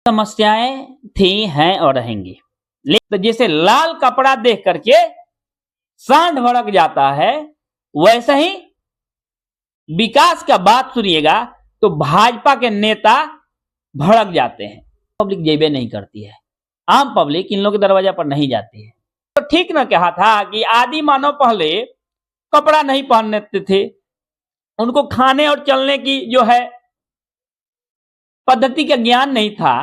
समस्याएं थी, हैं और रहेंगी। लेकिन जैसे लाल कपड़ा देख करके सांड भड़क जाता है, वैसे ही विकास का बात सुनिएगा तो भाजपा के नेता भड़क जाते हैं। पब्लिक जेबे नहीं करती है, आम पब्लिक इन लोगों के दरवाजा पर नहीं जाती है। तो ठीक न कहा था कि आदि मानव पहले कपड़ा नहीं पहनते थे, उनको खाने और चलने की जो है पद्धति का ज्ञान नहीं था,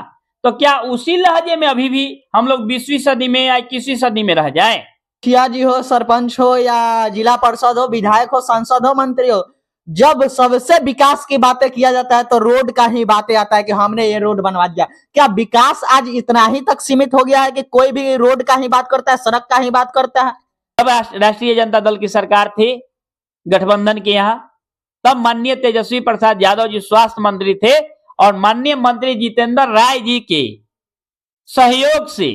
तो क्या उसी लहजे में अभी भी हम लोग 20वीं सदी में या 21वीं सदी में रह जाएं? मुखिया जी हो, सरपंच हो या जिला परिषद हो, विधायक हो, सांसद हो, मंत्री हो, जब सबसे विकास की बातें किया जाता है तो रोड का ही बातें आता है कि हमने ये रोड बनवा दिया। क्या विकास आज इतना ही तक सीमित हो गया है कि कोई भी रोड का ही बात करता है, सड़क का ही बात करता है? तब राष्ट्रीय जनता दल की सरकार थी गठबंधन के यहाँ, तब माननीय तेजस्वी प्रसाद यादव जी स्वास्थ्य मंत्री थे और माननीय मंत्री जितेंद्र राय जी के सहयोग से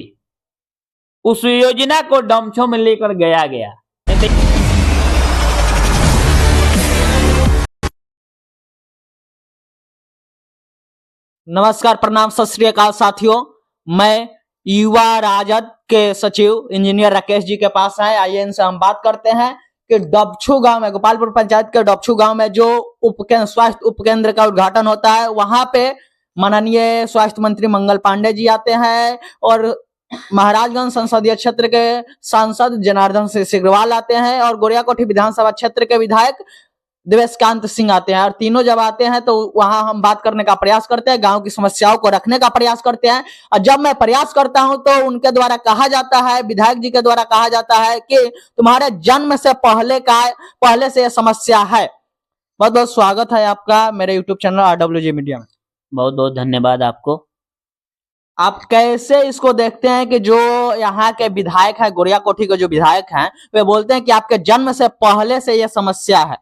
उस योजना को डमछों में लेकर गया। नमस्कार, प्रणाम, सत श्री अकाल साथियों। मैं युवा राजद के सचिव इंजीनियर राकेश जी के पास आए। आइए इनसे हम बात करते हैं कि डबछू गांव में, गोपालपुर पंचायत के डबछू गांव में जो स्वास्थ्य उपकेंद्र का उद्घाटन होता है, वहां पे माननीय स्वास्थ्य मंत्री मंगल पांडे जी आते हैं और महाराजगंज संसदीय क्षेत्र के सांसद जनार्दन सिंह सिग्रीवाल आते हैं और गोरियाकोठी विधानसभा क्षेत्र के विधायक देवेशकांत सिंह आते हैं। और तीनों जब आते हैं तो वहां हम बात करने का प्रयास करते हैं, गांव की समस्याओं को रखने का प्रयास करते हैं। और जब मैं प्रयास करता हूं तो उनके द्वारा कहा जाता है, विधायक जी के द्वारा कहा जाता है कि तुम्हारे जन्म से पहले से यह समस्या है। बहुत बहुत स्वागत है आपका मेरे यूट्यूब चैनल RWJ मीडिया में। बहुत बहुत धन्यवाद आपको। आप कैसे इसको देखते हैं कि जो यहाँ के विधायक है, गोरियाकोठी के जो विधायक हैं, वे बोलते हैं कि आपके जन्म से पहले से यह समस्या है?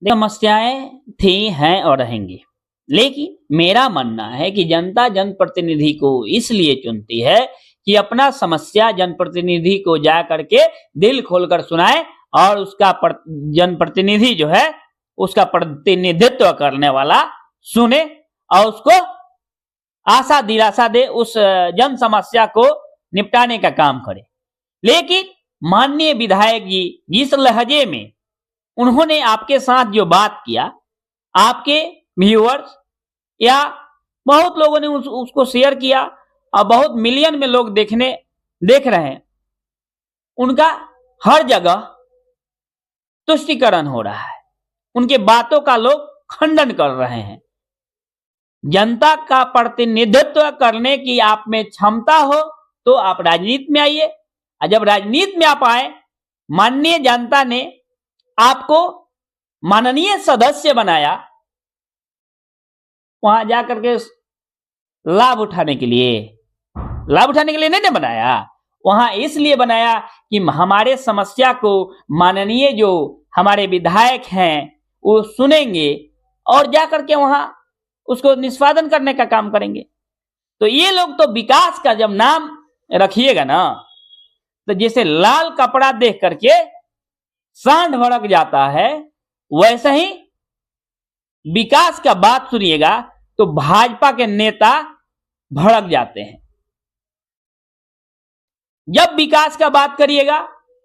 समस्याएं थी, हैं और रहेंगी। लेकिन मेरा मानना है कि जनता जनप्रतिनिधि को इसलिए चुनती है कि अपना समस्या जनप्रतिनिधि को जा करके दिल खोलकर सुनाए और उसका जनप्रतिनिधि जो है उसका प्रतिनिधित्व करने वाला सुने और उसको आशा दिलासा दे, उस जन समस्या को निपटाने का काम करे। लेकिन माननीय विधायक जी जिस लहजे में उन्होंने आपके साथ जो बात किया, आपके व्यूअर्स या बहुत लोगों ने उसको शेयर किया और बहुत मिलियन में लोग देख रहे हैं, उनका हर जगह तुष्टिकरण हो रहा है, उनके बातों का लोग खंडन कर रहे हैं। जनता का प्रतिनिधित्व करने की आप में क्षमता हो तो आप राजनीति में आइए, और जब राजनीति में आप आए, माननीय जनता ने आपको माननीय सदस्य बनाया, वहां जाकर के लाभ उठाने के लिए नहीं बनाया, वहां इसलिए बनाया कि हमारे समस्या को माननीय जो हमारे विधायक हैं वो सुनेंगे और जाकर के वहां उसको निष्पादन करने का काम करेंगे। तो ये लोग तो विकास का जब नाम रखिएगा ना, तो जैसे लाल कपड़ा देख करके सांड भड़क जाता है, वैसे ही विकास का बात सुनिएगा तो भाजपा के नेता भड़क जाते हैं। जब विकास का बात करिएगा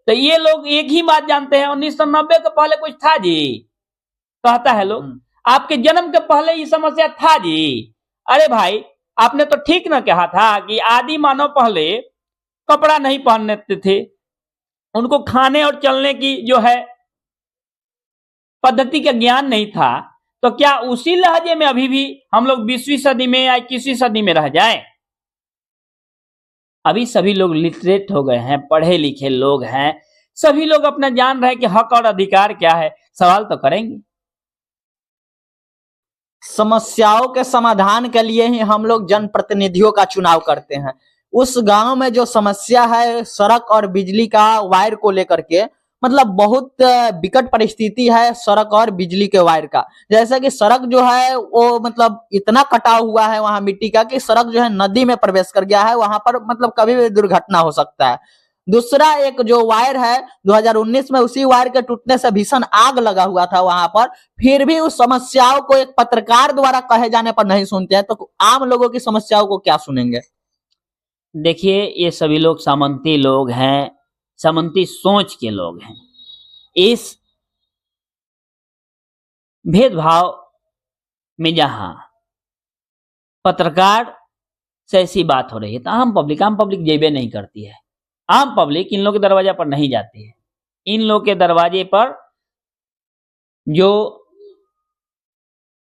तो ये लोग एक ही बात जानते हैं, 1990 के पहले कुछ था जी, कहता है लोग, आपके जन्म के पहले ये समस्या था जी। अरे भाई, आपने तो ठीक न कहा था कि आदि मानव पहले कपड़ा नहीं पहनते थे, उनको खाने और चलने की जो है पद्धति का ज्ञान नहीं था, तो क्या उसी लहजे में अभी भी हम लोग 20वीं सदी में या 21वीं सदी में रह जाएं? अभी सभी लोग लिटरेट हो गए हैं, पढ़े लिखे लोग हैं, सभी लोग अपना जान रहे कि हक और अधिकार क्या है, सवाल तो करेंगे। समस्याओं के समाधान के लिए ही हम लोग जनप्रतिनिधियों का चुनाव करते हैं। उस गांव में जो समस्या है सड़क और बिजली का वायर को लेकर के, मतलब बहुत विकट परिस्थिति है सड़क और बिजली के वायर का। जैसे कि सड़क जो है वो मतलब इतना कटा हुआ है वहां मिट्टी का कि सड़क जो है नदी में प्रवेश कर गया है, वहां पर मतलब कभी भी दुर्घटना हो सकता है। दूसरा एक जो वायर है 2019 में उसी वायर के टूटने से भीषण आग लगा हुआ था वहां पर, फिर भी उस समस्याओं को एक पत्रकार द्वारा कहे जाने पर नहीं सुनते हैं, तो आम लोगों की समस्याओं को क्या सुनेंगे? देखिए, ये सभी लोग सामंती लोग हैं, सामंती सोच के लोग हैं। इस भेदभाव में जहां पत्रकार से ऐसी बात हो रही है तो आम पब्लिक जेबे नहीं करती है। आम पब्लिक इन लोगों के दरवाजे पर नहीं जाती है। इन लोग के दरवाजे पर जो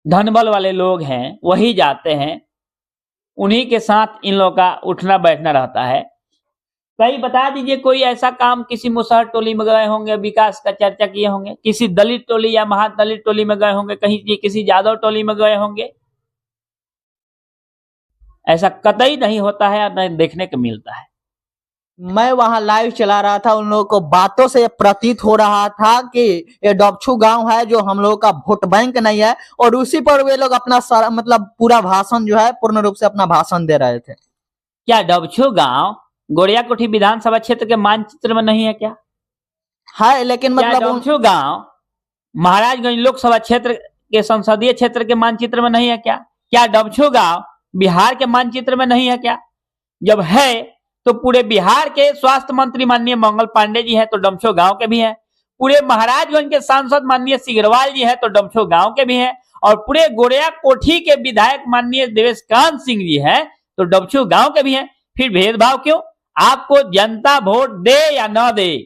धनबल वाले लोग हैं वही जाते हैं, उन्हीं के साथ इन लोगों का उठना बैठना रहता है। कहीं बता दीजिए कोई ऐसा काम किसी मुसहर टोली में गए होंगे, विकास का चर्चा किए होंगे, किसी दलित टोली या महादलित टोली में गए होंगे, कहीं किसी यादव टोली में गए होंगे? ऐसा कतई नहीं होता है और न देखने को मिलता है। मैं वहां लाइव चला रहा था, उन लोगों को बातों से प्रतीत हो रहा था कि ये डबछू गांव है जो हम लोगों का वोट बैंक नहीं है, और उसी पर वे लोग अपना सारा मतलब पूरा भाषण जो है पूर्ण रूप से अपना भाषण दे रहे थे। क्या डबछू गांव गोरियाकोठी विधानसभा क्षेत्र के मानचित्र में नहीं है क्या? है, लेकिन क्या मतलब डबछू गांव महाराजगंज लोकसभा क्षेत्र के संसदीय क्षेत्र के मानचित्र में नहीं है क्या? क्या डबछू गांव बिहार के मानचित्र में नहीं है क्या? जब है तो पूरे बिहार के स्वास्थ्य मंत्री माननीय मंगल पांडे जी हैं तो डमछो गांव के भी हैं। पूरे महाराजगंज के सांसद माननीय सिगरवाल जी हैं तो डमछो गांव के भी हैं। और पूरे गोरियाकोठी के विधायक माननीय देवेशकांत सिंह जी हैं तो डमछो गांव के भी हैं। फिर भेदभाव क्यों? आपको जनता वोट दे या न दे,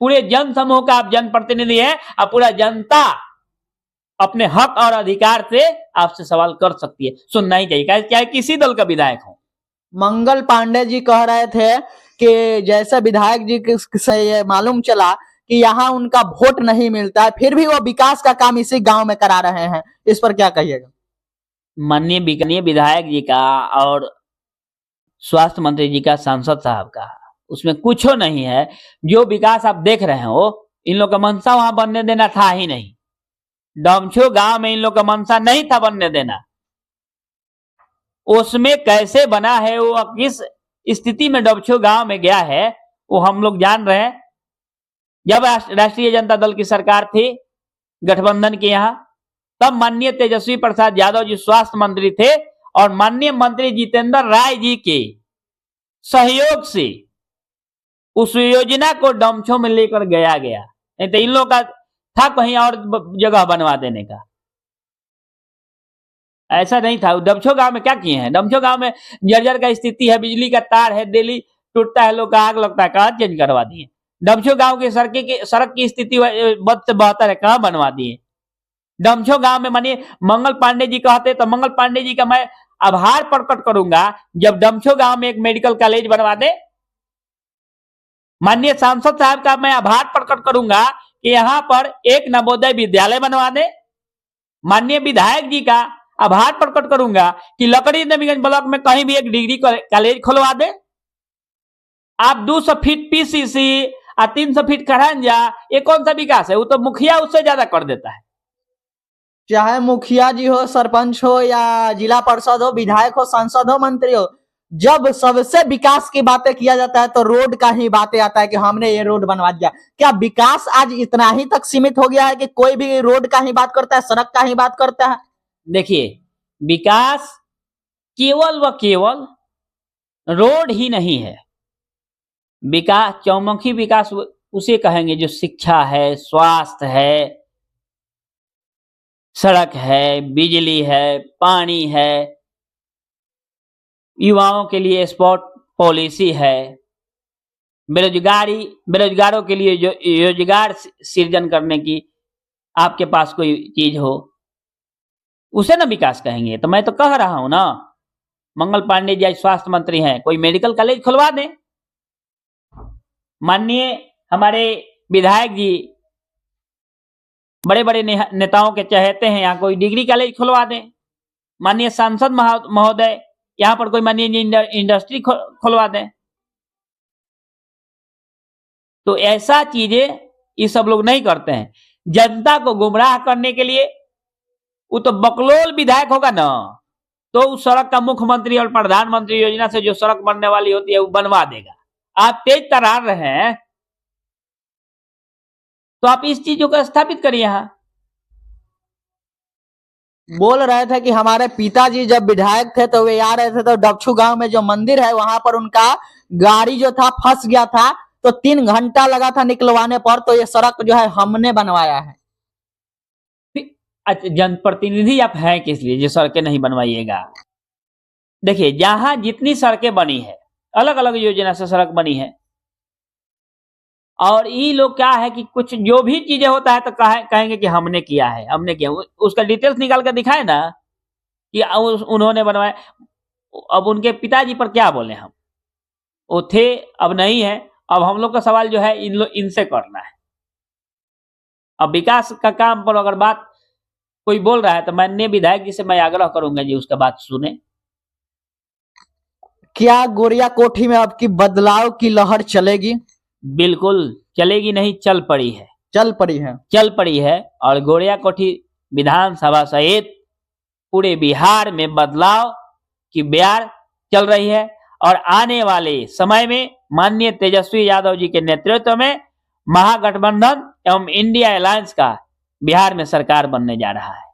पूरे जन समूह का आप जनप्रतिनिधि हैं और पूरा जनता अपने हक और अधिकार से आपसे सवाल कर सकती है, सुनना ही चाहिए, चाहे किसी दल का विधायक हो। मंगल पांडे जी कह रहे थे कि जैसे विधायक जी से ये मालूम चला कि यहाँ उनका वोट नहीं मिलता है, फिर भी वो विकास का काम इसी गांव में करा रहे हैं, इस पर क्या कहिएगा? माननीय विधायक जी का और स्वास्थ्य मंत्री जी का, सांसद साहब का, उसमें कुछ नहीं है। जो विकास आप देख रहे हो इन लोग का मंशा वहां बनने देना था ही नहीं। डमछो गांव में इन लोग का मंशा नहीं था बनने देना। उसमें कैसे बना है, वो किस स्थिति में डबछो गांव में गया है वो हम लोग जान रहे हैं। जब राष्ट्रीय जनता दल की सरकार थी गठबंधन के यहाँ, तब माननीय तेजस्वी प्रसाद यादव जी स्वास्थ्य मंत्री थे और माननीय मंत्री जितेंद्र राय जी के सहयोग से उस योजना को डमछो में लेकर गया, नहीं तो इन लोग का था कहीं और जगह बनवा देने का, ऐसा नहीं था। डमछो गांव में क्या किए हैं? डमछो गांव में जर्जर का स्थिति है, बिजली का तार है, डेली टूटता है, लोग का आग लगता है, कहाँ चेंज करवा दिए? डमछो गांव की सड़क की स्थिति बद से बेहतर है, कहाँ बनवा दिए? डमछो गांव में मानिए मंगल पांडे जी कहते तो मंगल पांडे जी का मैं आभार प्रकट करूंगा जब डमछो गांव में एक मेडिकल कॉलेज बनवा दे। माननीय सांसद साहब का मैं आभार प्रकट करूंगा कि यहाँ पर एक नवोदय विद्यालय बनवा दे। माननीय विधायक जी का आभार प्रकट करूंगा कि लकड़ी नबीगंज ब्लॉक में कहीं भी एक डिग्री कॉलेज खुलवा दे। आप 200 फीट पीसीसी और 300 फीट करंजा, ये कौन सा विकास है? वो तो मुखिया उससे ज्यादा कर देता है। चाहे मुखिया जी हो, सरपंच हो या जिला परिषद हो, विधायक हो, सांसद हो, मंत्री हो, जब सबसे विकास की बातें किया जाता है तो रोड का ही बातें आता है कि हमने ये रोड बनवा दिया। क्या विकास आज इतना ही तक सीमित हो गया है कि कोई भी रोड का ही बात करता है, सड़क का ही बात करता है? देखिए, विकास केवल व केवल रोड ही नहीं है। विकास, चौमुखी विकास उसे कहेंगे जो शिक्षा है, स्वास्थ्य है, सड़क है, बिजली है, पानी है, युवाओं के लिए स्पॉट पॉलिसी है, बेरोजगारों के लिए जो रोजगार सृजन करने की आपके पास कोई चीज हो, उसे ना विकास कहेंगे। तो मैं तो कह रहा हूं ना, मंगल पांडे जी स्वास्थ्य मंत्री हैं, कोई मेडिकल कॉलेज खुलवा दें। माननीय हमारे विधायक जी बड़े बड़े नेताओं के चहेते हैं, यहाँ कोई डिग्री कॉलेज खुलवा दें। माननीय सांसद महोदय यहाँ पर कोई माननीय इंडस्ट्री खुलवा दें। तो ऐसा चीजें ये सब लोग नहीं करते हैं। जनता को गुमराह करने के लिए वो तो बकलोल विधायक होगा ना, तो उस सड़क का मुख्यमंत्री और प्रधानमंत्री योजना से जो सड़क बनने वाली होती है वो बनवा देगा। आप तेज तरार रहे हैं, तो आप इस चीजों को स्थापित करिए। यहां बोल रहे थे कि हमारे पिताजी जब विधायक थे तो वे आ रहे थे, तो डबछू गांव में जो मंदिर है वहां पर उनका गाड़ी जो था फंस गया था, तो 3 घंटा लगा था निकलवाने पर। तो ये सड़क जो है हमने बनवाया है। अच्छा, जनप्रतिनिधि आप हैं किस लिए जो सड़कें नहीं बनवाइएगा? देखिए, जहां जितनी सड़कें बनी है, अलग अलग योजना से सड़क बनी है, और ये लोग क्या है कि कुछ जो भी चीजें होता है तो कहेंगे कि हमने किया है, हमने किया। उसका डिटेल्स निकाल कर दिखाए ना कि उन्होंने बनवाया। अब उनके पिताजी पर क्या बोले हम? वो थे, अब नहीं है। अब हम लोग का सवाल जो है इनसे करना है। अब विकास का काम पर अगर बात कोई बोल रहा है तो माननीय विधायक जी से मैं आग्रह करूंगा जी उसका बात सुने। क्या गोरिया कोठी में अब की बदलाव की लहर चलेगी? बिल्कुल चलेगी, नहीं चल पड़ी है। चल पड़ी है। चल पड़ी है, और गोरिया कोठी विधानसभा सहित पूरे बिहार में बदलाव की बयार चल रही है। और आने वाले समय में माननीय तेजस्वी यादव जी के नेतृत्व में महागठबंधन एवं इंडिया अलायंस का बिहार में सरकार बनने जा रहा है।